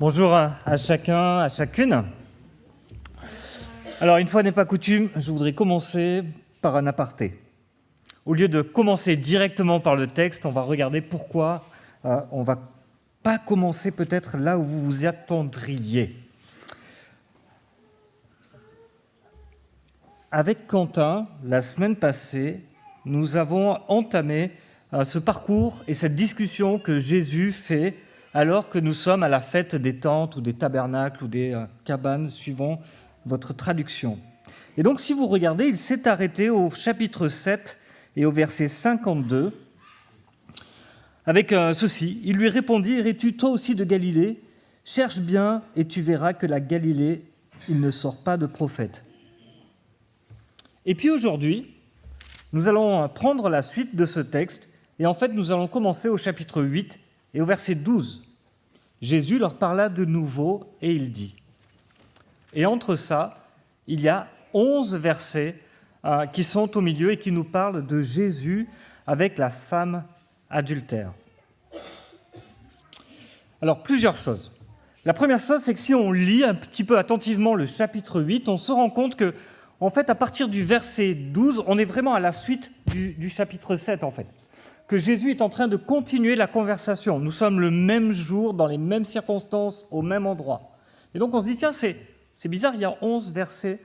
Bonjour à chacun, à chacune. Alors, une fois n'est pas coutume, je voudrais commencer par un aparté. Au lieu de commencer directement par le texte, on va regarder pourquoi on ne va pas commencer peut-être là où vous vous y attendriez. Avec Quentin, la semaine passée, nous avons entamé ce parcours et cette discussion que Jésus fait alors que nous sommes à la fête des tentes ou des tabernacles ou des cabanes, suivant votre traduction. Et donc, si vous regardez, il s'est arrêté au chapitre 7 et au verset 52, avec ceci. Il lui répondit, « Es-tu toi aussi de Galilée ? Cherche bien et tu verras que la Galilée, il ne sort pas de prophète. » Et puis aujourd'hui, nous allons prendre la suite de ce texte, et en fait, nous allons commencer au chapitre 8 et au verset 12. Jésus leur parla de nouveau et il dit. Et entre ça, il y a 11 versets qui sont au milieu et qui nous parlent de Jésus avec la femme adultère. Alors, plusieurs choses. La première chose, c'est que si on lit un petit peu attentivement le chapitre 8, on se rend compte que, en fait, à partir du verset 12, on est vraiment à la suite du chapitre 7, en fait. Que Jésus est en train de continuer la conversation. Nous sommes le même jour, dans les mêmes circonstances, au même endroit. Et donc on se dit, tiens, c'est bizarre, il y a 11 versets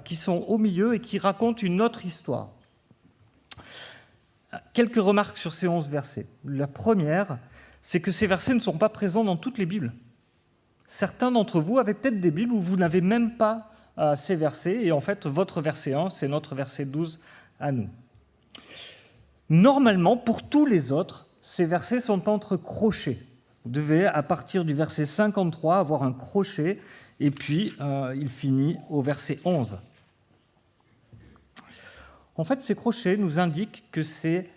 qui sont au milieu et qui racontent une autre histoire. Quelques remarques sur ces 11 versets. La première, c'est que ces versets ne sont pas présents dans toutes les Bibles. Certains d'entre vous avaient peut-être des Bibles où vous n'avez même pas ces versets, et en fait, votre verset 1, c'est notre verset 12 à nous. Normalement, pour tous les autres, ces versets sont entre crochets. Vous devez, à partir du verset 53, avoir un crochet, et puis il finit au verset 11. En fait, ces crochets nous indiquent que ces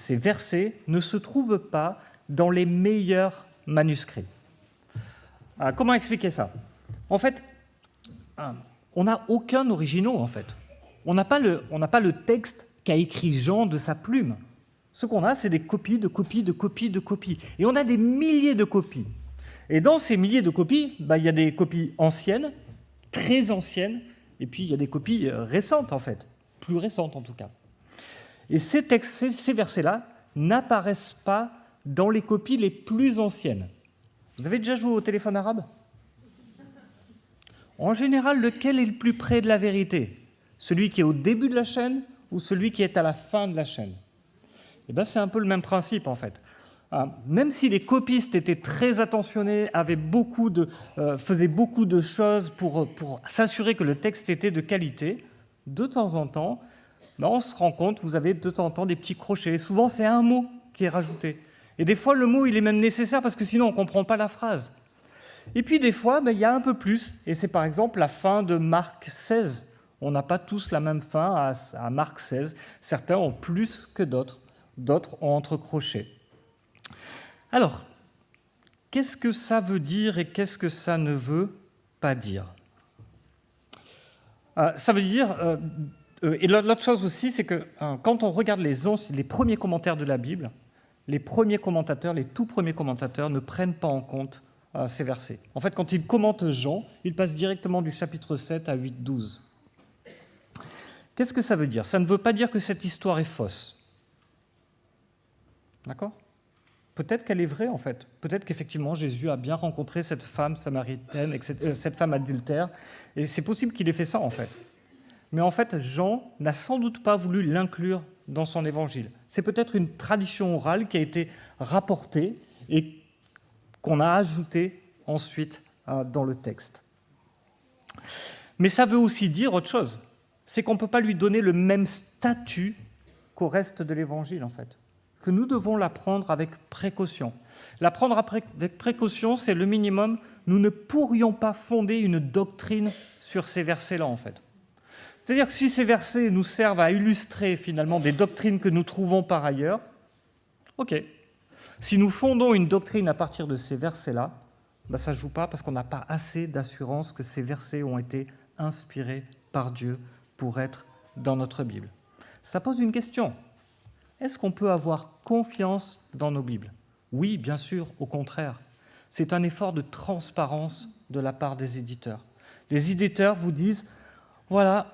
versets ne se trouvent pas dans les meilleurs manuscrits. Comment expliquer ça ? En fait, on n'a aucun original, en fait. On n'a pas le texte qu'a écrit Jean de sa plume. Ce qu'on a, c'est des copies de copies de copies de copies. Et on a des milliers de copies. Et dans ces milliers de copies, il y a des copies anciennes, très anciennes, et puis il y a des copies récentes, en fait, plus récentes en tout cas. Et ces versets-là n'apparaissent pas dans les copies les plus anciennes. Vous avez déjà joué au téléphone arabe ? En général, lequel est le plus près de la vérité ? Celui qui est au début de la chaîne ou celui qui est à la fin de la chaîne ? Eh bien, c'est un peu le même principe, en fait. Même si les copistes étaient très attentionnés, faisaient beaucoup de choses pour s'assurer que le texte était de qualité, de temps en temps, on se rend compte, vous avez de temps en temps des petits crochets. Et souvent, c'est un mot qui est rajouté. Et des fois, le mot, il est même nécessaire parce que sinon, on ne comprend pas la phrase. Et puis, des fois, il y a un peu plus. Et c'est par exemple la fin de Marc 16. On n'a pas tous la même fin à Marc 16. Certains ont plus que d'autres. D'autres ont entre crochets. Alors, qu'est-ce que ça veut dire et qu'est-ce que ça ne veut pas dire ? Ça veut dire... et l'autre chose aussi, c'est que quand on regarde les premiers commentaires de la Bible, les tout premiers commentateurs ne prennent pas en compte ces versets. En fait, quand ils commentent Jean, ils passent directement du chapitre 7 à 8-12. Qu'est-ce que ça veut dire ? Ça ne veut pas dire que cette histoire est fausse. D'accord ? Peut-être qu'elle est vraie, en fait. Peut-être qu'effectivement, Jésus a bien rencontré cette femme samaritaine, cette femme adultère, et c'est possible qu'il ait fait ça, en fait. Mais en fait, Jean n'a sans doute pas voulu l'inclure dans son évangile. C'est peut-être une tradition orale qui a été rapportée et qu'on a ajoutée ensuite dans le texte. Mais ça veut aussi dire autre chose. C'est qu'on ne peut pas lui donner le même statut qu'au reste de l'évangile, en fait. Que nous devons l'apprendre avec précaution. L'apprendre avec précaution, c'est le minimum. Nous ne pourrions pas fonder une doctrine sur ces versets-là, en fait. C'est-à-dire que si ces versets nous servent à illustrer finalement des doctrines que nous trouvons par ailleurs, ok. Si nous fondons une doctrine à partir de ces versets-là, ça ne joue pas parce qu'on n'a pas assez d'assurance que ces versets ont été inspirés par Dieu pour être dans notre Bible. Ça pose une question. Est-ce qu'on peut avoir confiance dans nos Bibles ? Oui, bien sûr, au contraire. c'est un effort de transparence de la part des éditeurs. Les éditeurs vous disent, voilà,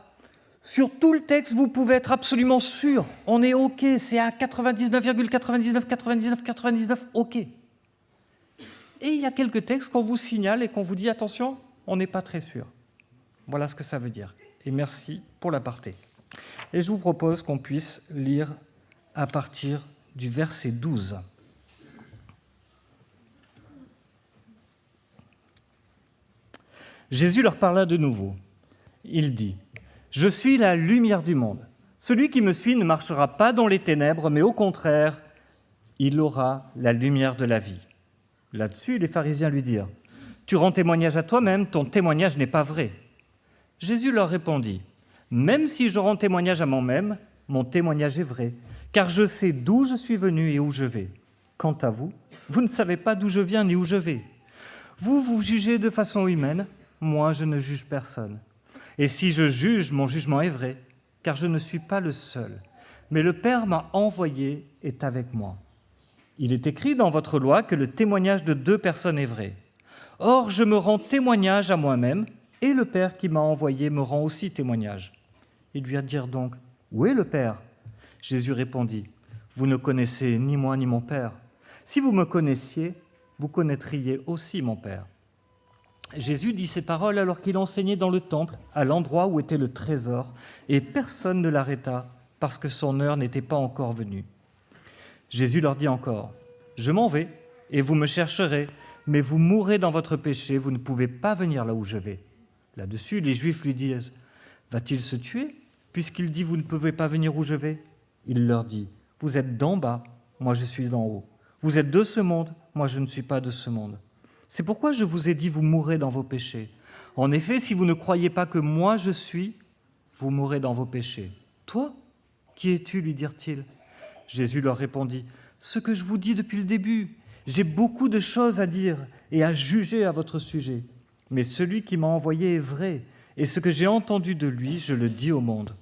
sur tout le texte, vous pouvez être absolument sûr, on est OK, c'est à 99,999999, OK. Et il y a quelques textes qu'on vous signale et qu'on vous dit, attention, on n'est pas très sûr. Voilà ce que ça veut dire. Et merci pour l'aparté. Et je vous propose qu'on puisse lire à partir du verset 12. Jésus leur parla de nouveau. Il dit, « Je suis la lumière du monde. Celui qui me suit ne marchera pas dans les ténèbres, mais au contraire, il aura la lumière de la vie. » Là-dessus, les pharisiens lui dirent, « Tu rends témoignage à toi-même, ton témoignage n'est pas vrai. » Jésus leur répondit, « Même si je rends témoignage à moi-même, mon témoignage est vrai, car je sais d'où je suis venu et où je vais. Quant à vous, vous ne savez pas d'où je viens ni où je vais. Vous, vous jugez de façon humaine, moi je ne juge personne. Et si je juge, mon jugement est vrai, car je ne suis pas le seul. Mais le Père m'a envoyé est avec moi. Il est écrit dans votre loi que le témoignage de 2 personnes est vrai. Or, je me rends témoignage à moi-même, et le Père qui m'a envoyé me rend aussi témoignage. » Ils lui dirent donc, « Où est le Père ?» Jésus répondit, « Vous ne connaissez ni moi ni mon Père. Si vous me connaissiez, vous connaîtriez aussi mon Père. » Jésus dit ces paroles alors qu'il enseignait dans le temple, à l'endroit où était le trésor, et personne ne l'arrêta parce que son heure n'était pas encore venue. Jésus leur dit encore, « Je m'en vais, et vous me chercherez, mais vous mourrez dans votre péché, vous ne pouvez pas venir là où je vais. » Là-dessus, les Juifs lui disent, « Va-t-il se tuer, puisqu'il dit, vous ne pouvez pas venir où je vais ?» Il leur dit, « Vous êtes d'en bas, moi je suis d'en haut. Vous êtes de ce monde, moi je ne suis pas de ce monde. C'est pourquoi je vous ai dit, vous mourrez dans vos péchés. En effet, si vous ne croyez pas que moi je suis, vous mourrez dans vos péchés. Toi, qui es-tu, lui dirent-ils. Jésus leur répondit, « Ce que je vous dis depuis le début, j'ai beaucoup de choses à dire et à juger à votre sujet. Mais celui qui m'a envoyé est vrai, et ce que j'ai entendu de lui, je le dis au monde. »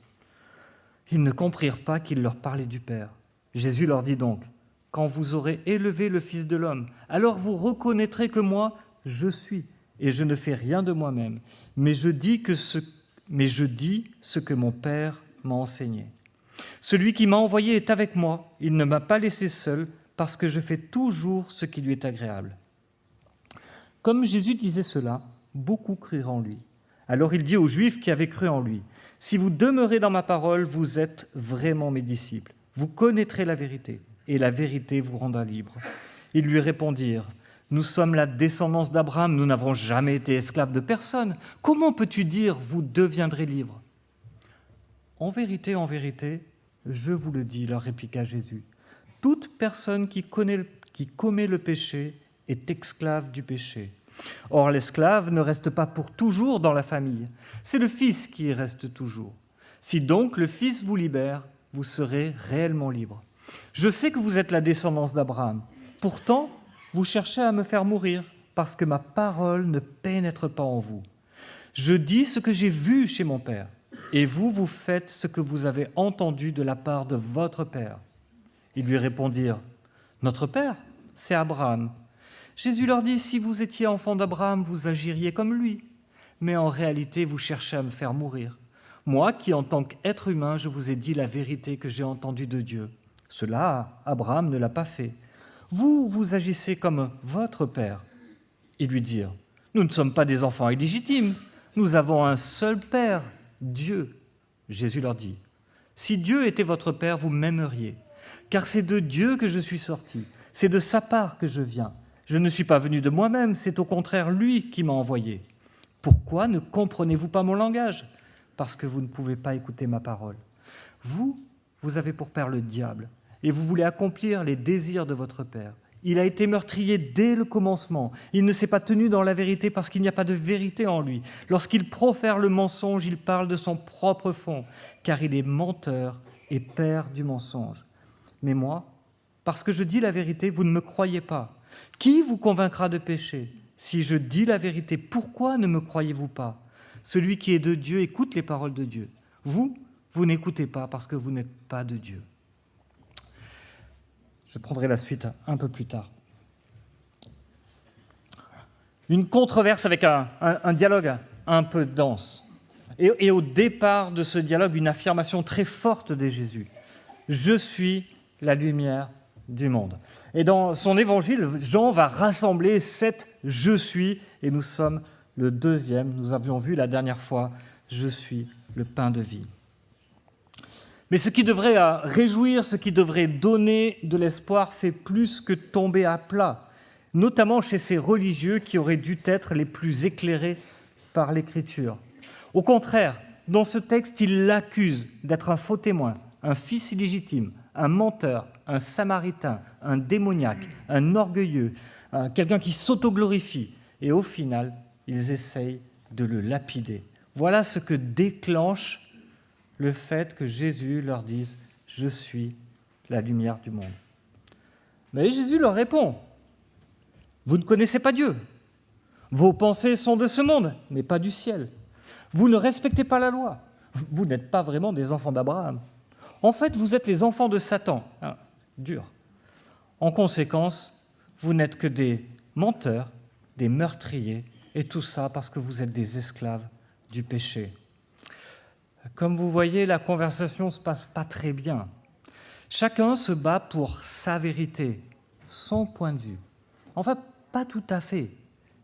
Ils ne comprirent pas qu'il leur parlait du Père. Jésus leur dit donc, « Quand vous aurez élevé le Fils de l'homme, alors vous reconnaîtrez que moi, je suis, et je ne fais rien de moi-même, mais je dis ce que mon Père m'a enseigné. Celui qui m'a envoyé est avec moi, il ne m'a pas laissé seul, parce que je fais toujours ce qui lui est agréable. » Comme Jésus disait cela, beaucoup crurent en lui. Alors il dit aux Juifs qui avaient cru en lui, « Si vous demeurez dans ma parole, vous êtes vraiment mes disciples. Vous connaîtrez la vérité, et la vérité vous rendra libre. » Ils lui répondirent, « Nous sommes la descendance d'Abraham, nous n'avons jamais été esclaves de personne. Comment peux-tu dire, vous deviendrez libres ?» En vérité, je vous le dis, leur répliqua Jésus, « Toute personne qui commet le péché est esclave du péché. Or, l'esclave ne reste pas pour toujours dans la famille, c'est le Fils qui y reste toujours. Si donc le Fils vous libère, vous serez réellement libre. Je sais que vous êtes la descendance d'Abraham. Pourtant, vous cherchez à me faire mourir, parce que ma parole ne pénètre pas en vous. Je dis ce que j'ai vu chez mon Père, et vous, vous faites ce que vous avez entendu de la part de votre Père. » Ils lui répondirent, « Notre Père, c'est Abraham. » Jésus leur dit, « Si vous étiez enfant d'Abraham, vous agiriez comme lui. Mais en réalité, vous cherchez à me faire mourir. Moi qui, en tant qu'être humain, je vous ai dit la vérité que j'ai entendue de Dieu. Cela, Abraham ne l'a pas fait. Vous, vous agissez comme votre Père. » Ils lui dirent, « Nous ne sommes pas des enfants illégitimes. Nous avons un seul Père, Dieu. » Jésus leur dit, « Si Dieu était votre Père, vous m'aimeriez, car c'est de Dieu que je suis sorti. C'est de sa part que je viens. Je ne suis pas venu de moi-même, c'est au contraire lui qui m'a envoyé. Pourquoi ne comprenez-vous pas mon langage ? Parce que vous ne pouvez pas écouter ma parole. Vous avez pour père le diable, et vous voulez accomplir les désirs de votre père. Il a été meurtrier dès le commencement. Il ne s'est pas tenu dans la vérité parce qu'il n'y a pas de vérité en lui. Lorsqu'il profère le mensonge, il parle de son propre fond, car il est menteur et père du mensonge. Mais moi, parce que je dis la vérité, vous ne me croyez pas. Qui vous convaincra de péché ? Si je dis la vérité, pourquoi ne me croyez-vous pas ? Celui qui est de Dieu écoute les paroles de Dieu. Vous n'écoutez pas parce que vous n'êtes pas de Dieu. Je prendrai la suite un peu plus tard. une controverse avec un dialogue un peu dense. Et au départ de ce dialogue, une affirmation très forte de Jésus. « Je suis la lumière du monde ». Et dans son évangile, Jean va rassembler 7 « je suis » et nous sommes le 2e. Nous avions vu la dernière fois « je suis le pain de vie ». Mais ce qui devrait réjouir, ce qui devrait donner de l'espoir fait plus que tomber à plat, notamment chez ces religieux qui auraient dû être les plus éclairés par l'Écriture. Au contraire, dans ce texte, il l'accuse d'être un faux témoin, un fils illégitime, un menteur, un samaritain, un démoniaque, un orgueilleux, quelqu'un qui s'autoglorifie. Et au final, ils essayent de le lapider. Voilà ce que déclenche le fait que Jésus leur dise « Je suis la lumière du monde ». Mais Jésus leur répond « Vous ne connaissez pas Dieu. Vos pensées sont de ce monde, mais pas du ciel. Vous ne respectez pas la loi. Vous n'êtes pas vraiment des enfants d'Abraham. En fait, vous êtes les enfants de Satan. » Dur. En conséquence, vous n'êtes que des menteurs, des meurtriers, et tout ça parce que vous êtes des esclaves du péché. Comme vous voyez, la conversation ne se passe pas très bien. Chacun se bat pour sa vérité, son point de vue. Enfin, pas tout à fait.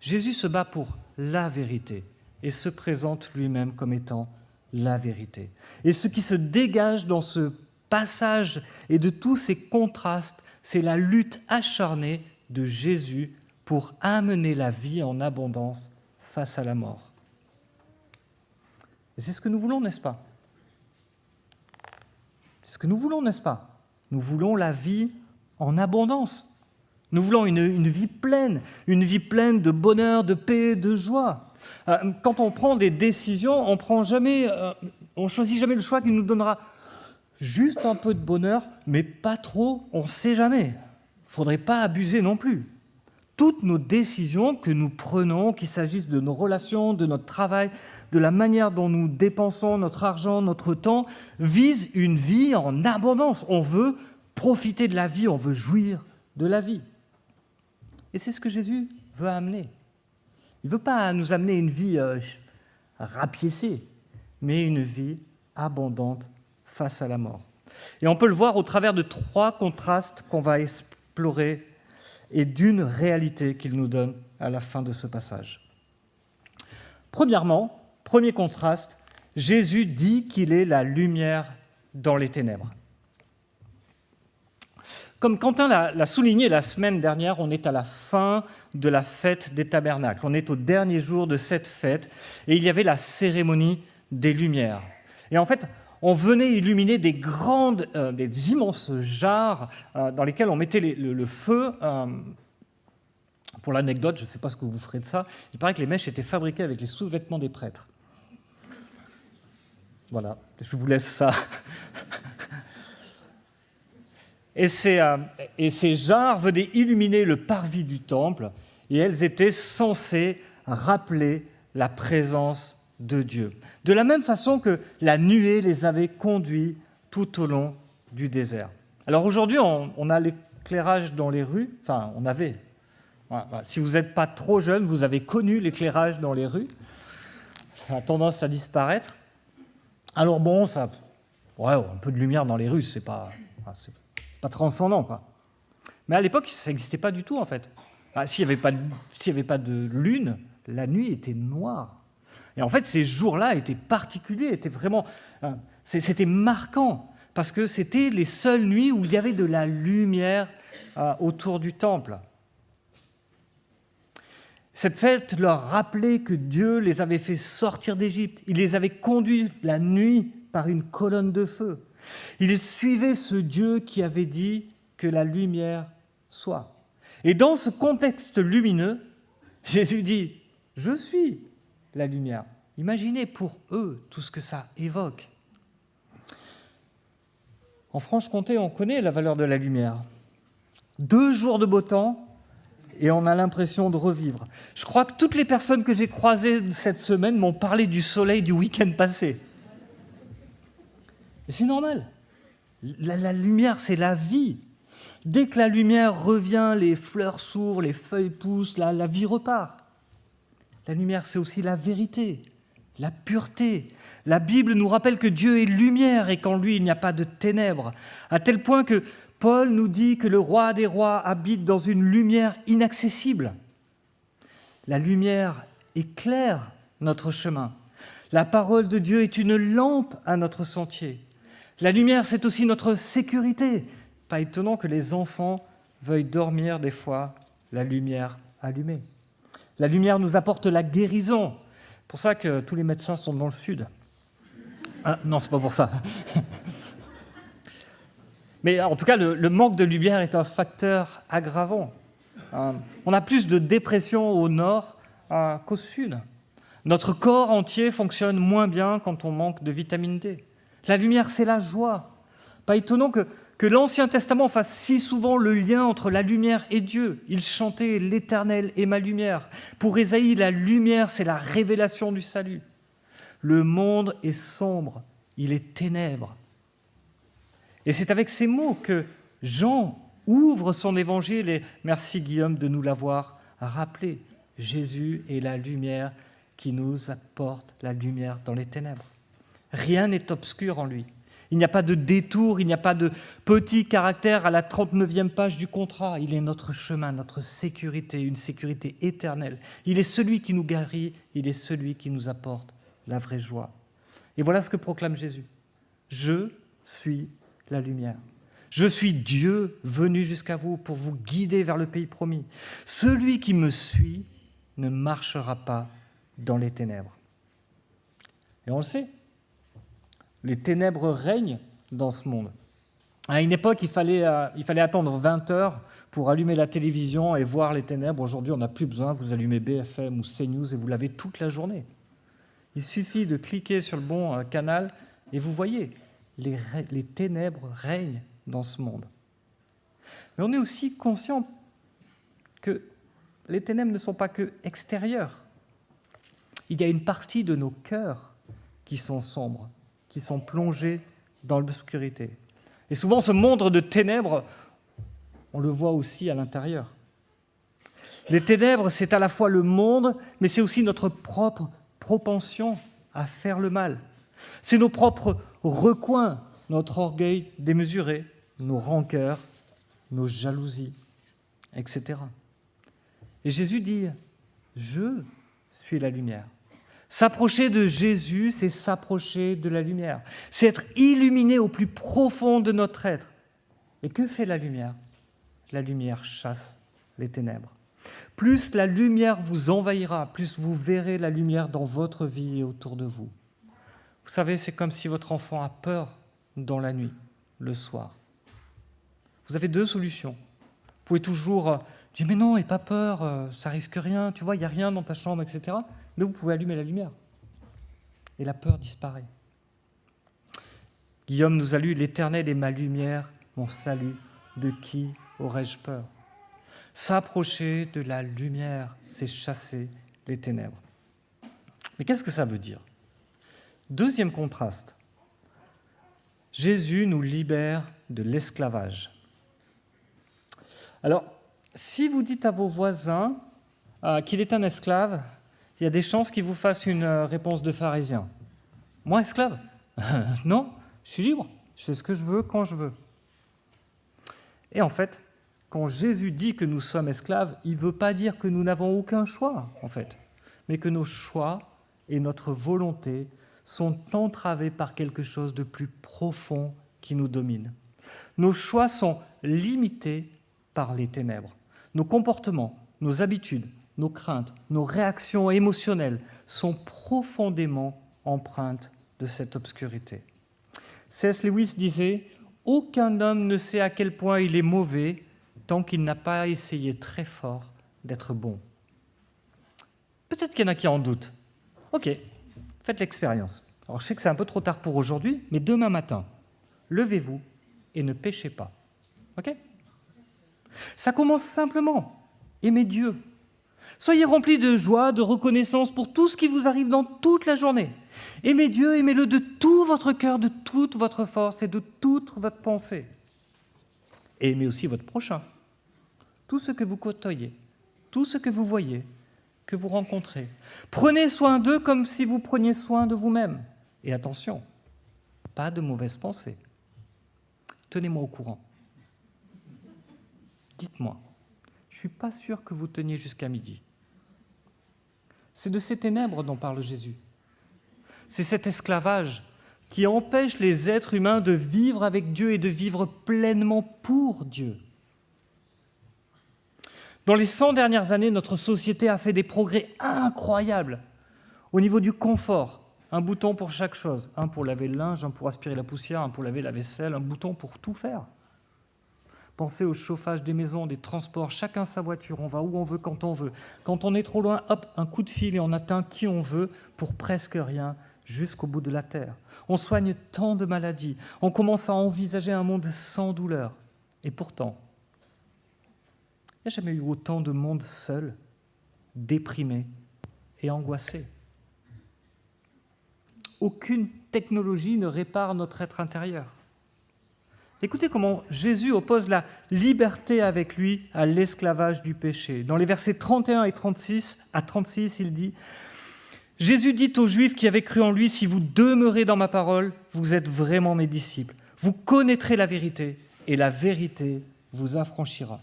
Jésus se bat pour la vérité et se présente lui-même comme étant la vérité. Et ce qui se dégage dans ce passage et de tous ces contrastes, c'est la lutte acharnée de Jésus pour amener la vie en abondance face à la mort. Et c'est ce que nous voulons, n'est-ce pas ? C'est ce que nous voulons, n'est-ce pas ? Nous voulons la vie en abondance. Nous voulons une vie pleine de bonheur, de paix, de joie. Quand on prend des décisions, on choisit jamais le choix qui nous donnera juste un peu de bonheur, mais pas trop, on ne sait jamais. Il ne faudrait pas abuser non plus. Toutes nos décisions que nous prenons, qu'il s'agisse de nos relations, de notre travail, de la manière dont nous dépensons notre argent, notre temps, visent une vie en abondance. On veut profiter de la vie, on veut jouir de la vie. Et c'est ce que Jésus veut amener. Il ne veut pas nous amener une vie rapiécée, mais une vie abondante face à la mort. Et on peut le voir au travers de 3 contrastes qu'on va explorer et d'une réalité qu'il nous donne à la fin de ce passage. Premièrement, premier contraste, Jésus dit qu'il est la lumière dans les ténèbres. Comme Quentin l'a souligné la semaine dernière, on est à la fin de la fête des tabernacles. On est au dernier jour de cette fête et il y avait la cérémonie des Lumières. Et en fait, on venait illuminer des immenses jarres dans lesquelles on mettait le feu. Pour l'anecdote, je ne sais pas ce que vous ferez de ça, il paraît que les mèches étaient fabriquées avec les sous-vêtements des prêtres. Voilà, je vous laisse ça. Et ces jarres venaient illuminer le parvis du temple, et elles étaient censées rappeler la présence de Dieu. De la même façon que la nuée les avait conduits tout au long du désert. Alors aujourd'hui, on a l'éclairage dans les rues, enfin on avait. Voilà. Si vous n'êtes pas trop jeune, vous avez connu l'éclairage dans les rues. Ça a tendance à disparaître. Alors bon, un peu de lumière dans les rues, c'est pas transcendant, quoi. Mais à l'époque, ça n'existait pas du tout, en fait. S'il n'y avait pas de lune, la nuit était noire. Et en fait, ces jours-là étaient particuliers, c'était marquant, parce que c'était les seules nuits où il y avait de la lumière autour du temple. Cette fête leur rappelait que Dieu les avait fait sortir d'Égypte. Il les avait conduits la nuit par une colonne de feu. Ils suivaient ce Dieu qui avait dit que la lumière soit. Et dans ce contexte lumineux, Jésus dit « Je suis la lumière ». Imaginez pour eux tout ce que ça évoque. En Franche-Comté, on connaît la valeur de la lumière. 2 jours de beau temps, et on a l'impression de revivre. Je crois que toutes les personnes que j'ai croisées cette semaine m'ont parlé du soleil du week-end passé. Et c'est normal. La lumière, c'est la vie. Dès que la lumière revient, les fleurs s'ouvrent, les feuilles poussent, la vie repart. La lumière, c'est aussi la vérité, la pureté. La Bible nous rappelle que Dieu est lumière et qu'en lui, il n'y a pas de ténèbres, à tel point que Paul nous dit que le roi des rois habite dans une lumière inaccessible. La lumière éclaire notre chemin. La parole de Dieu est une lampe à notre sentier. La lumière, c'est aussi notre sécurité. Pas étonnant que les enfants veuillent dormir des fois la lumière allumée. La lumière nous apporte la guérison. C'est pour ça que tous les médecins sont dans le sud. Ah, non, c'est pas pour ça. Mais en tout cas, le manque de lumière est un facteur aggravant. On a plus de dépression au nord qu'au sud. Notre corps entier fonctionne moins bien quand on manque de vitamine D. La lumière, c'est la joie. Pas étonnant que l'Ancien Testament fasse si souvent le lien entre la lumière et Dieu. Il chantait « L'Éternel est ma lumière ». Pour Ésaïe, la lumière, c'est la révélation du salut. Le monde est sombre, il est ténèbres. Et c'est avec ces mots que Jean ouvre son évangile, et merci Guillaume de nous l'avoir rappelé. Jésus est la lumière qui nous apporte la lumière dans les ténèbres. Rien n'est obscur en lui. Il n'y a pas de détour, il n'y a pas de petit caractère à la 39e page du contrat. Il est notre chemin, notre sécurité, une sécurité éternelle. Il est celui qui nous guérit, il est celui qui nous apporte la vraie joie. Et voilà ce que proclame Jésus. Je suis la lumière. Je suis Dieu venu jusqu'à vous pour vous guider vers le pays promis. Celui qui me suit ne marchera pas dans les ténèbres. Et on le sait, les ténèbres règnent dans ce monde. À une époque, il fallait attendre 20 heures pour allumer la télévision et voir les ténèbres. Aujourd'hui, on n'a plus besoin. Vous allumez BFM ou CNews et vous l'avez toute la journée. Il suffit de cliquer sur le bon canal et vous voyez, les ténèbres règnent dans ce monde. Mais on est aussi conscient que les ténèbres ne sont pas que extérieures. Il y a une partie de nos cœurs qui sont sombres, qui sont plongés dans l'obscurité. Et souvent, ce monde de ténèbres, on le voit aussi à l'intérieur. Les ténèbres, c'est à la fois le monde, mais c'est aussi notre propre propension à faire le mal. C'est nos propres recoins, notre orgueil démesuré, nos rancœurs, nos jalousies, etc. Et Jésus dit « Je suis la lumière ». S'approcher de Jésus, c'est s'approcher de la lumière. C'est être illuminé au plus profond de notre être. Et que fait la lumière ? La lumière chasse les ténèbres. Plus la lumière vous envahira, plus vous verrez la lumière dans votre vie et autour de vous. Vous savez, c'est comme si votre enfant a peur dans la nuit, le soir. Vous avez deux solutions. Vous pouvez toujours dire « Mais non, n'aie pas peur, ça risque rien, tu vois, il n'y a rien dans ta chambre, etc. » Mais vous pouvez allumer la lumière. Et la peur disparaît. Guillaume nous a lu « L'Éternel est ma lumière, mon salut, de qui aurais-je peur ?» S'approcher de la lumière, c'est chasser les ténèbres. Mais qu'est-ce que ça veut dire ? Deuxième contraste. Jésus nous libère de l'esclavage. Alors, si vous dites à vos voisins qu'il est un esclave, il y a des chances qu'il vous fasse une réponse de pharisien. Moi, esclave ? Non, je suis libre, je fais ce que je veux quand je veux. Et en fait, quand Jésus dit que nous sommes esclaves, il ne veut pas dire que nous n'avons aucun choix, en fait, mais que nos choix et notre volonté sont entravés par quelque chose de plus profond qui nous domine. Nos choix sont limités par les ténèbres. Nos comportements, nos habitudes, nos craintes, nos réactions émotionnelles sont profondément empreintes de cette obscurité. C.S. Lewis disait « Aucun homme ne sait à quel point il est mauvais tant qu'il n'a pas essayé très fort d'être bon. » Peut-être qu'il y en a qui en doutent. Ok, faites l'expérience. Alors je sais que c'est un peu trop tard pour aujourd'hui, mais demain matin, levez-vous et ne péchez pas. Ok ? Ça commence simplement. Aimez Dieu. Soyez remplis de joie, de reconnaissance pour tout ce qui vous arrive dans toute la journée. Aimez Dieu, aimez-le de tout votre cœur, de toute votre force et de toute votre pensée. Et aimez aussi votre prochain. Tout ce que vous côtoyez, tout ce que vous voyez, que vous rencontrez. Prenez soin d'eux comme si vous preniez soin de vous-même. Et attention, pas de mauvaises pensées. Tenez-moi au courant. Dites-moi, je ne suis pas sûr que vous teniez jusqu'à midi. C'est de ces ténèbres dont parle Jésus. C'est cet esclavage qui empêche les êtres humains de vivre avec Dieu et de vivre pleinement pour Dieu. Dans les 100 dernières années, notre société a fait des progrès incroyables au niveau du confort. Un bouton pour chaque chose. Un pour laver le linge, un pour aspirer la poussière, un pour laver la vaisselle, un bouton pour tout faire. Pensez au chauffage des maisons, des transports, chacun sa voiture, on va où on veut, quand on veut. Quand on est trop loin, hop, un coup de fil et on atteint qui on veut pour presque rien jusqu'au bout de la terre. On soigne tant de maladies, on commence à envisager un monde sans douleur. Et pourtant, il n'y a jamais eu autant de monde seul, déprimé et angoissé. Aucune technologie ne répare notre être intérieur. Écoutez comment Jésus oppose la liberté avec lui à l'esclavage du péché. Dans les versets 31 et 36, il dit « Jésus dit aux Juifs qui avaient cru en lui, « Si vous demeurez dans ma parole, vous êtes vraiment mes disciples. Vous connaîtrez la vérité, et la vérité vous affranchira. »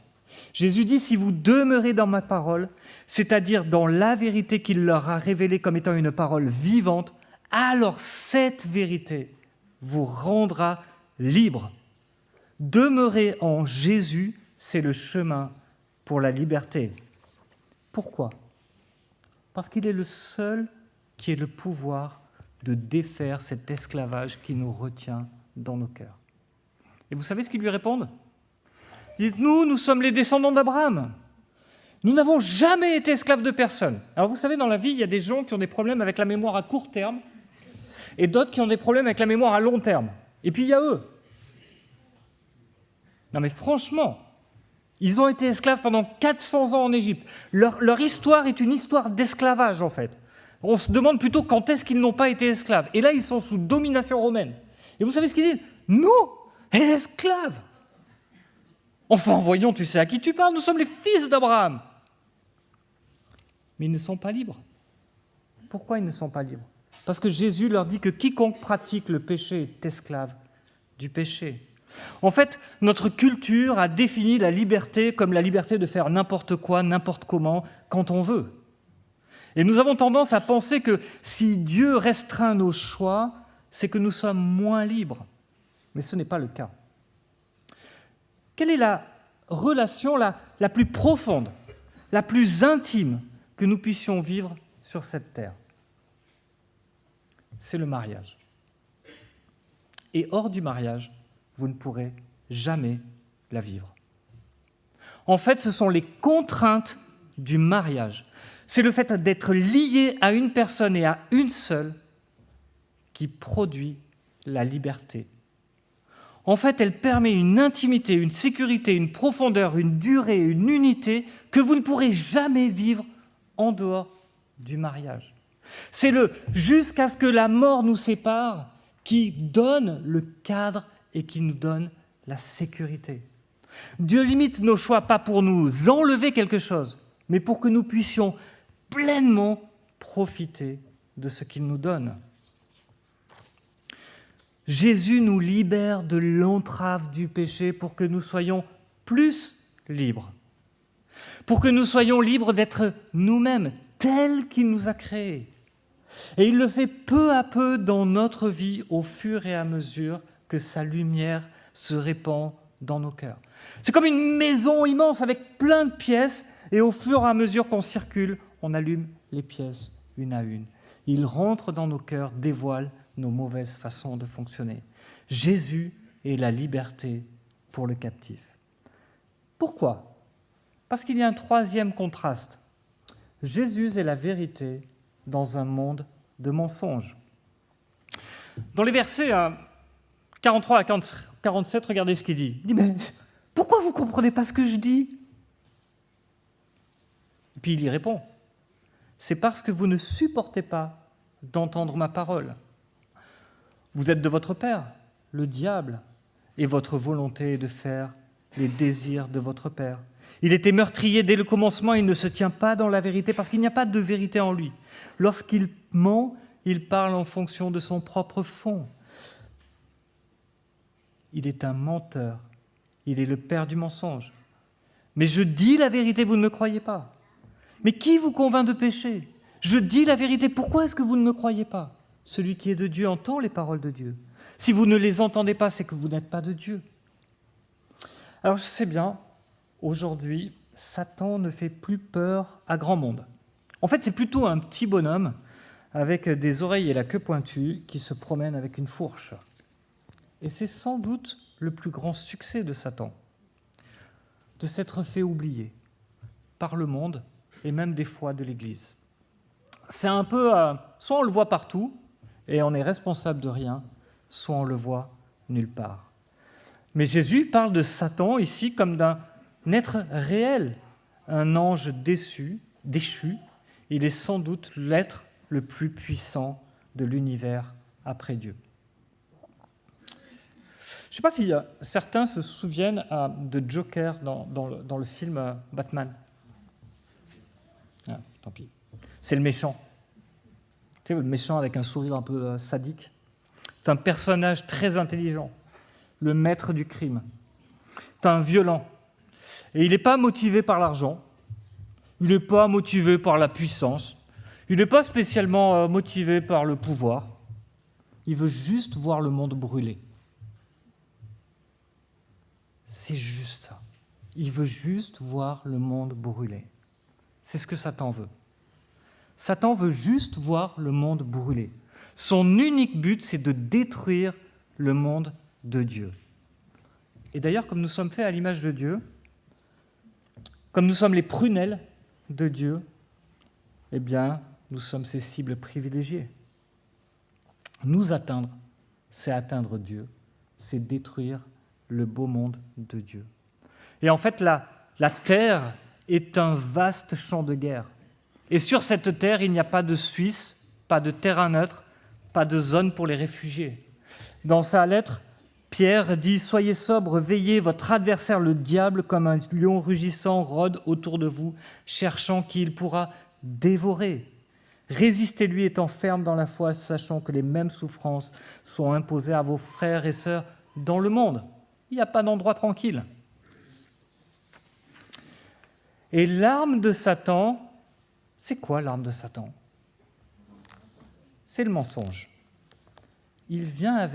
Jésus dit « Si vous demeurez dans ma parole, c'est-à-dire dans la vérité qu'il leur a révélée comme étant une parole vivante, alors cette vérité vous rendra libre. » Demeurer en Jésus, c'est le chemin pour la liberté. Pourquoi ? Parce qu'il est le seul qui ait le pouvoir de défaire cet esclavage qui nous retient dans nos cœurs. Et vous savez ce qu'ils lui répondent ? Ils disent « Nous sommes les descendants d'Abraham. Nous n'avons jamais été esclaves de personne. » Alors vous savez, dans la vie, il y a des gens qui ont des problèmes avec la mémoire à court terme et d'autres qui ont des problèmes avec la mémoire à long terme. Et puis il y a eux. Non mais franchement, ils ont été esclaves pendant 400 ans en Égypte. Leur histoire est une histoire d'esclavage en fait. On se demande plutôt quand est-ce qu'ils n'ont pas été esclaves. Et là, ils sont sous domination romaine. Et vous savez ce qu'ils disent ? Nous, esclaves. Enfin, voyons, tu sais à qui tu parles, nous sommes les fils d'Abraham. Mais ils ne sont pas libres. Pourquoi ils ne sont pas libres ? Parce que Jésus leur dit que quiconque pratique le péché est esclave du péché. En fait, notre culture a défini la liberté comme la liberté de faire n'importe quoi, n'importe comment, quand on veut. Et nous avons tendance à penser que si Dieu restreint nos choix, c'est que nous sommes moins libres. Mais ce n'est pas le cas. Quelle est la relation la plus profonde, la plus intime que nous puissions vivre sur cette terre ? C'est le mariage. Et hors du mariage, vous ne pourrez jamais la vivre. En fait, ce sont les contraintes du mariage. C'est le fait d'être lié à une personne et à une seule qui produit la liberté. En fait, elle permet une intimité, une sécurité, une profondeur, une durée, une unité que vous ne pourrez jamais vivre en dehors du mariage. C'est le « jusqu'à ce que la mort nous sépare » qui donne le cadre et qui nous donne la sécurité. Dieu limite nos choix pas pour nous enlever quelque chose, mais pour que nous puissions pleinement profiter de ce qu'il nous donne. Jésus nous libère de l'entrave du péché pour que nous soyons plus libres, pour que nous soyons libres d'être nous-mêmes, tels qu'il nous a créés. Et il le fait peu à peu dans notre vie au fur et à mesure que sa lumière se répand dans nos cœurs. C'est comme une maison immense avec plein de pièces et au fur et à mesure qu'on circule, on allume les pièces une à une. Il rentre dans nos cœurs, dévoile nos mauvaises façons de fonctionner. Jésus est la liberté pour le captif. Pourquoi ? Parce qu'il y a un troisième contraste. Jésus est la vérité dans un monde de mensonges. Dans les versets 43 à 47, regardez ce qu'il dit. Il dit, mais pourquoi vous ne comprenez pas ce que je dis ? Et puis il y répond, c'est parce que vous ne supportez pas d'entendre ma parole. Vous êtes de votre père, le diable, et votre volonté est de faire les désirs de votre père. Il était meurtrier dès le commencement, il ne se tient pas dans la vérité parce qu'il n'y a pas de vérité en lui. Lorsqu'il ment, il parle en fonction de son propre fond. Il est un menteur, il est le père du mensonge. Mais je dis la vérité, vous ne me croyez pas. Mais qui vous convainc de pécher? Je dis la vérité, pourquoi est-ce que vous ne me croyez pas? Celui qui est de Dieu entend les paroles de Dieu. Si vous ne les entendez pas, c'est que vous n'êtes pas de Dieu. Alors je sais bien, aujourd'hui, Satan ne fait plus peur à grand monde. En fait, c'est plutôt un petit bonhomme avec des oreilles et la queue pointue qui se promène avec une fourche. Et c'est sans doute le plus grand succès de Satan, de s'être fait oublier par le monde et même des fois de l'Église. C'est un peu, soit on le voit partout et on est responsable de rien, soit on le voit nulle part. Mais Jésus parle de Satan ici comme d'un être réel, un ange déchu. Il est sans doute l'être le plus puissant de l'univers après Dieu. Je ne sais pas si certains se souviennent de Joker dans le film Batman. Ah, tant pis. C'est le méchant. Tu sais, le méchant avec un sourire un peu sadique. C'est un personnage très intelligent, le maître du crime. C'est un violent. Et il n'est pas motivé par l'argent, il n'est pas motivé par la puissance, il n'est pas spécialement motivé par le pouvoir. Il veut juste voir le monde brûler. C'est juste ça. Il veut juste voir le monde brûler. C'est ce que Satan veut. Satan veut juste voir le monde brûler. Son unique but, c'est de détruire le monde de Dieu. Et d'ailleurs, comme nous sommes faits à l'image de Dieu, comme nous sommes les prunelles de Dieu, eh bien, nous sommes ses cibles privilégiées. Nous atteindre, c'est atteindre Dieu, c'est détruire le beau monde de Dieu. Et en fait, la terre est un vaste champ de guerre. Et sur cette terre, il n'y a pas de Suisse, pas de terrain neutre, pas de zone pour les réfugiés. Dans sa lettre, Pierre dit « Soyez sobres, veillez, votre adversaire le diable, comme un lion rugissant, rôde autour de vous, cherchant qui il pourra dévorer. Résistez-lui étant ferme dans la foi, sachant que les mêmes souffrances sont imposées à vos frères et sœurs dans le monde. » Il n'y a pas d'endroit tranquille. Et l'arme de Satan, c'est quoi l'arme de Satan? C'est le mensonge. Il vient à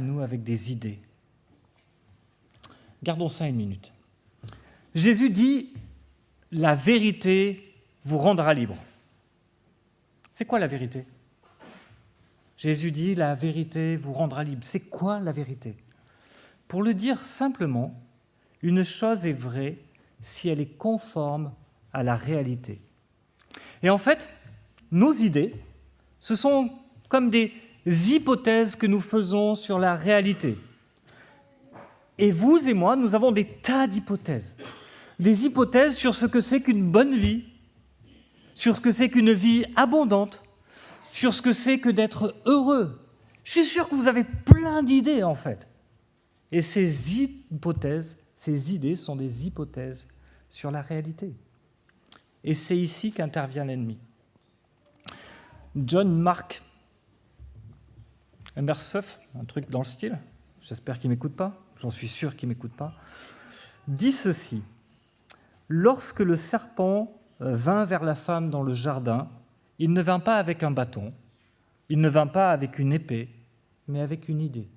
nous avec des idées. Gardons ça une minute. Jésus dit « La vérité vous rendra libre ». C'est quoi la vérité? Jésus dit « La vérité vous rendra libre ». C'est quoi la vérité? Pour le dire simplement, une chose est vraie si elle est conforme à la réalité. Et en fait, nos idées, ce sont comme des hypothèses que nous faisons sur la réalité. Et vous et moi, nous avons des tas d'hypothèses. Des hypothèses sur ce que c'est qu'une bonne vie, sur ce que c'est qu'une vie abondante, sur ce que c'est que d'être heureux. Je suis sûr que vous avez plein d'idées, en fait. Et ces hypothèses, ces idées sont des hypothèses sur la réalité. Et c'est ici qu'intervient l'ennemi. John Mark Emerson, un truc dans le style, j'espère qu'il ne m'écoute pas, j'en suis sûr qu'il ne m'écoute pas, dit ceci: « Lorsque le serpent vint vers la femme dans le jardin, il ne vint pas avec un bâton, il ne vint pas avec une épée, mais avec une idée.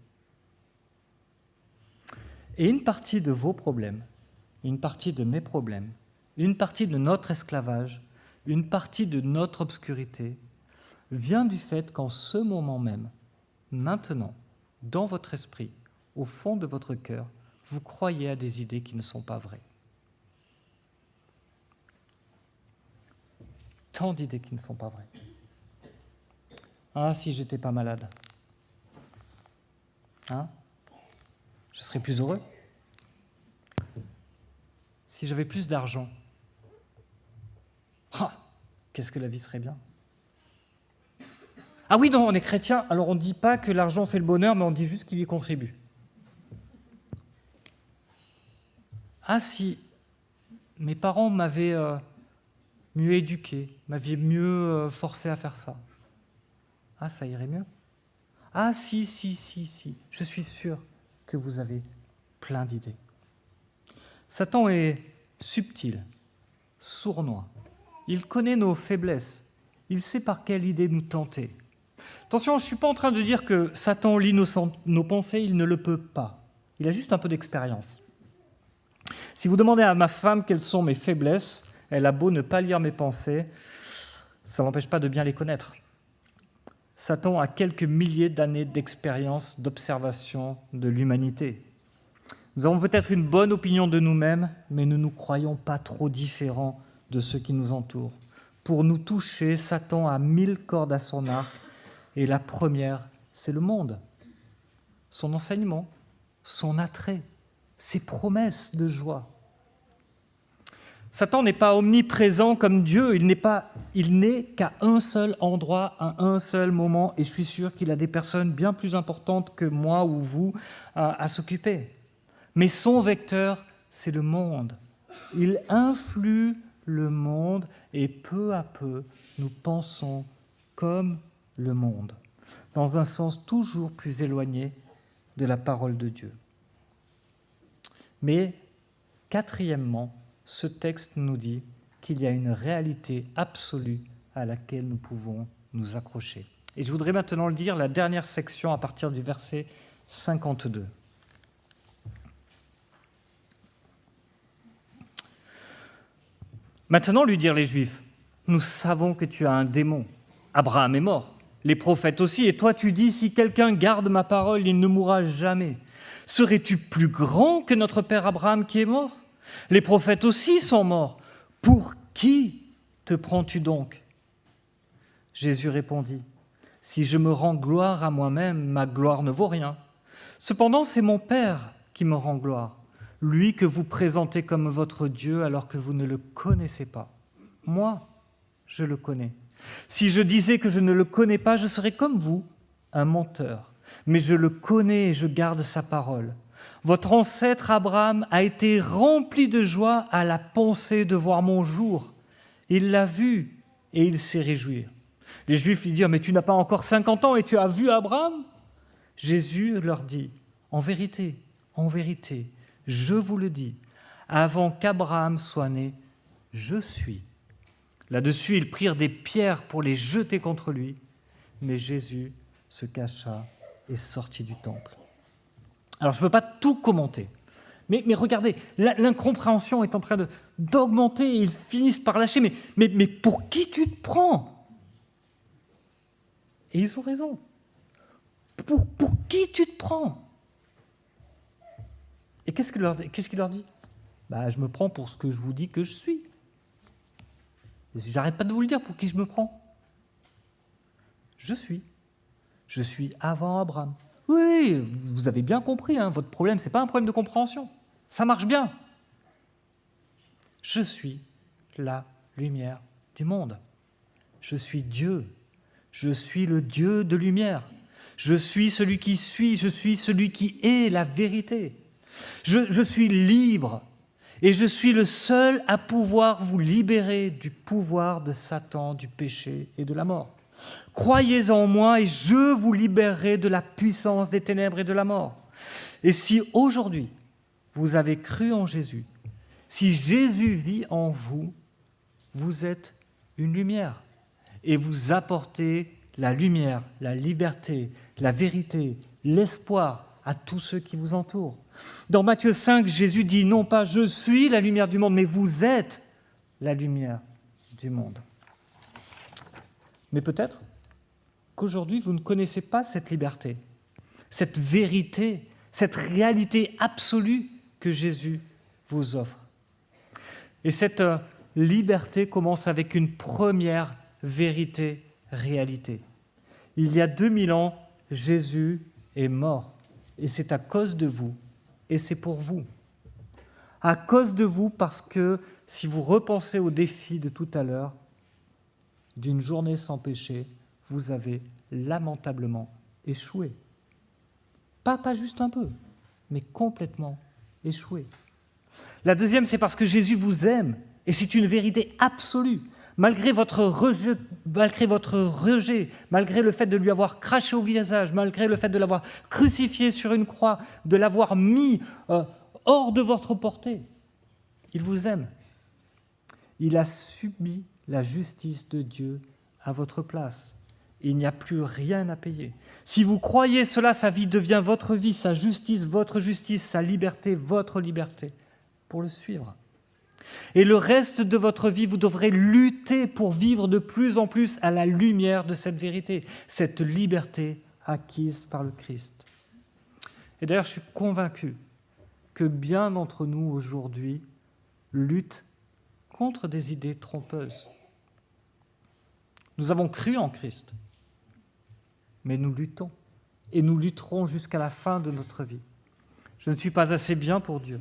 Et une partie de vos problèmes, une partie de mes problèmes, une partie de notre esclavage, une partie de notre obscurité, vient du fait qu'en ce moment même, maintenant, dans votre esprit, au fond de votre cœur, vous croyez à des idées qui ne sont pas vraies. » Tant d'idées qui ne sont pas vraies. Ah, si j'étais pas malade. Hein? Je serais plus heureux. Si j'avais plus d'argent. Ah, qu'est-ce que la vie serait bien. Ah oui, non, on est chrétien, alors on ne dit pas que l'argent fait le bonheur, mais on dit juste qu'il y contribue. Ah, si mes parents m'avaient mieux éduqué, m'avaient mieux forcé à faire ça. Ah, ça irait mieux. Ah, si, je suis sûr que vous avez plein d'idées. Satan est subtil, sournois. Il connaît nos faiblesses. Il sait par quelle idée nous tenter. Attention, je ne suis pas en train de dire que Satan lit nos pensées, il ne le peut pas. Il a juste un peu d'expérience. Si vous demandez à ma femme quelles sont mes faiblesses, elle a beau ne pas lire mes pensées, ça ne m'empêche pas de bien les connaître. Satan a quelques milliers d'années d'expérience, d'observation de l'humanité. Nous avons peut-être une bonne opinion de nous-mêmes, mais ne nous croyons pas trop différents de ceux qui nous entourent. Pour nous toucher, Satan a 1000 cordes à son arc, et la première, c'est le monde. Son enseignement, son attrait, ses promesses de joie. Satan n'est pas omniprésent comme Dieu, il n'est qu'à un seul endroit, à un seul moment, et je suis sûr qu'il a des personnes bien plus importantes que moi ou vous à s'occuper. Mais son vecteur, c'est le monde. Il influe le monde et peu à peu, nous pensons comme le monde, dans un sens toujours plus éloigné de la parole de Dieu. Mais, quatrièmement, ce texte nous dit qu'il y a une réalité absolue à laquelle nous pouvons nous accrocher. Et je voudrais maintenant lire la dernière section à partir du verset 52. Maintenant, lui dirent les Juifs, nous savons que tu as un démon. Abraham est mort, les prophètes aussi, et toi tu dis, si quelqu'un garde ma parole, il ne mourra jamais. Serais-tu plus grand que notre père Abraham qui est mort ? Les prophètes aussi sont morts. Pour qui te prends-tu donc ? Jésus répondit, si je me rends gloire à moi-même, ma gloire ne vaut rien. Cependant, c'est mon Père qui me rend gloire, lui que vous présentez comme votre Dieu alors que vous ne le connaissez pas. Moi, je le connais. Si je disais que je ne le connais pas, je serais comme vous, un menteur. Mais je le connais et je garde sa parole. Votre ancêtre Abraham a été rempli de joie à la pensée de voir mon jour. Il l'a vu et il s'est réjoui. Les Juifs lui dirent, mais tu n'as pas encore 50 ans et tu as vu Abraham ? Jésus leur dit, en vérité, je vous le dis, avant qu'Abraham soit né, je suis. Là-dessus, ils prirent des pierres pour les jeter contre lui, mais Jésus se cacha et sortit du temple. Alors, je ne peux pas tout commenter, mais regardez, l'incompréhension est en train d'augmenter et ils finissent par lâcher. Mais pour qui tu te prends ? Et ils ont raison. Pour qui tu te prends ? Et qu'est-ce qu'il leur dit ? Je me prends pour ce que je vous dis que je suis. J'arrête pas de vous le dire pour qui je me prends. Je suis avant Abraham. Oui, vous avez bien compris, votre problème, ce n'est pas un problème de compréhension. Ça marche bien. Je suis la lumière du monde. Je suis Dieu. Je suis le Dieu de lumière. Je suis celui qui suis, je suis celui qui est la vérité. Je suis libre et je suis le seul à pouvoir vous libérer du pouvoir de Satan, du péché et de la mort. Croyez en moi et je vous libérerai de la puissance des ténèbres et de la mort. Et si aujourd'hui vous avez cru en Jésus, si Jésus vit en vous, vous êtes une lumière et vous apportez la lumière, la liberté, la vérité, l'espoir à tous ceux qui vous entourent. Dans Matthieu 5, Jésus dit non pas « je suis la lumière du monde », mais « vous êtes la lumière du monde ». Mais peut-être qu'aujourd'hui, vous ne connaissez pas cette liberté, cette vérité, cette réalité absolue que Jésus vous offre. Et cette liberté commence avec une première vérité, réalité. Il y a 2000 ans, Jésus est mort. Et c'est à cause de vous, et c'est pour vous. À cause de vous, parce que si vous repensez au défi de tout à l'heure, d'une journée sans péché, vous avez lamentablement échoué. Pas juste un peu, mais complètement échoué. La deuxième, c'est parce que Jésus vous aime, et c'est une vérité absolue. Malgré votre rejet, malgré le fait de lui avoir craché au visage, malgré le fait de l'avoir crucifié sur une croix, de l'avoir mis hors de votre portée, il vous aime. Il a subi la justice de Dieu à votre place. Il n'y a plus rien à payer. Si vous croyez cela, sa vie devient votre vie, sa justice, votre justice, sa liberté, votre liberté, pour le suivre. Et le reste de votre vie, vous devrez lutter pour vivre de plus en plus à la lumière de cette vérité, cette liberté acquise par le Christ. Et d'ailleurs, je suis convaincu que bien d'entre nous aujourd'hui luttent contre des idées trompeuses. Nous avons cru en Christ, mais nous luttons, et nous lutterons jusqu'à la fin de notre vie. Je ne suis pas assez bien pour Dieu.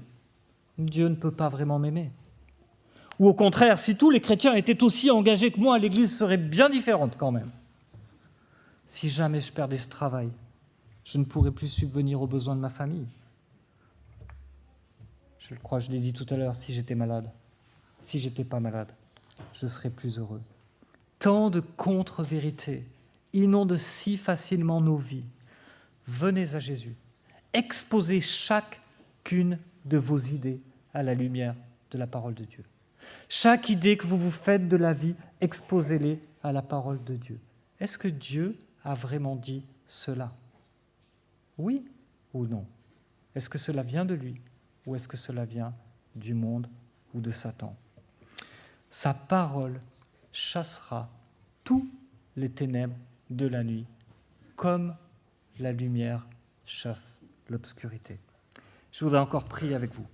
Dieu ne peut pas vraiment m'aimer. Ou au contraire, si tous les chrétiens étaient aussi engagés que moi, l'Église serait bien différente quand même. Si jamais je perdais ce travail, je ne pourrais plus subvenir aux besoins de ma famille. Je le crois, je l'ai dit tout à l'heure, si j'étais malade, si j'étais pas malade, je serais plus heureux. Tant de contre-vérités inondent si facilement nos vies. Venez à Jésus. Exposez chacune de vos idées à la lumière de la parole de Dieu. Chaque idée que vous vous faites de la vie, exposez-les à la parole de Dieu. Est-ce que Dieu a vraiment dit cela? Oui ou non? Est-ce que cela vient de lui ou est-ce que cela vient du monde ou de Satan? Sa parole chassera tous les ténèbres de la nuit, comme la lumière chasse l'obscurité. Je voudrais encore prier avec vous.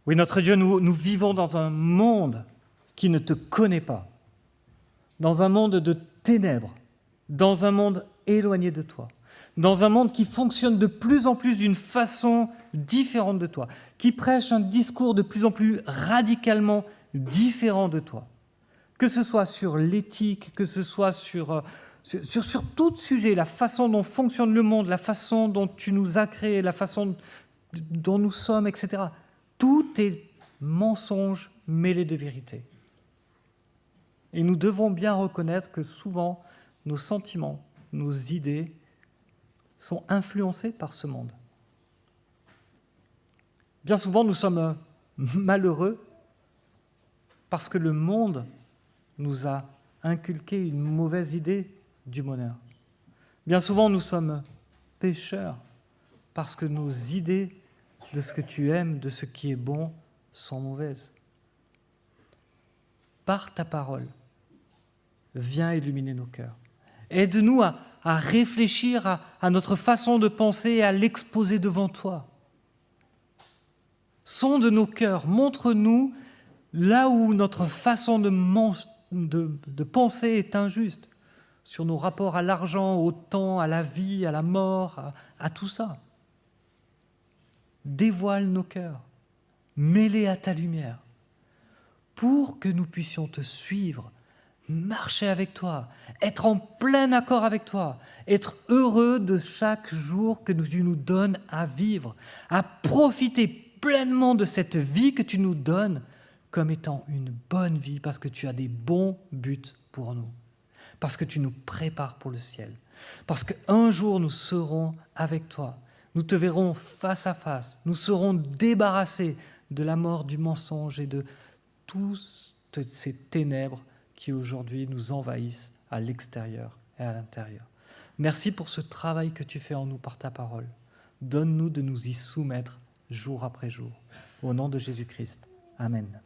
Oui, notre Dieu, nous vivons dans un monde qui ne te connaît pas, dans un monde de ténèbres, dans un monde éloigné de toi, dans un monde qui fonctionne de plus en plus d'une façon différente de toi, qui prêche un discours de plus en plus radicalement différent de toi. Que ce soit sur l'éthique, que ce soit sur tout sujet, la façon dont fonctionne le monde, la façon dont tu nous as créés, la façon dont nous sommes, etc. Tout est mensonge mêlé de vérité. Et nous devons bien reconnaître que souvent, nos sentiments, nos idées sont influencés par ce monde. Bien souvent, nous sommes malheureux parce que le monde nous a inculqué une mauvaise idée du bonheur. Bien souvent, nous sommes pécheurs parce que nos idées de ce que tu aimes, de ce qui est bon, sont mauvaises. Par ta parole, viens illuminer nos cœurs. Aide-nous à réfléchir à notre façon de penser et à l'exposer devant toi. Sonde nos cœurs, montre-nous là où notre façon de penser est injuste, sur nos rapports à l'argent, au temps, à la vie, à la mort, à tout ça. Dévoile nos cœurs, mets-les à ta lumière, pour que nous puissions te suivre, marcher avec toi, être en plein accord avec toi, être heureux de chaque jour que tu nous donnes à vivre, à profiter pleinement de cette vie que tu nous donnes comme étant une bonne vie parce que tu as des bons buts pour nous, parce que tu nous prépares pour le ciel, parce qu'un jour nous serons avec toi, nous te verrons face à face, nous serons débarrassés de la mort, du mensonge et de toutes ces ténèbres qui aujourd'hui nous envahissent à l'extérieur et à l'intérieur. Merci pour ce travail que tu fais en nous par ta parole. Donne-nous de nous y soumettre jour après jour. Au nom de Jésus-Christ. Amen.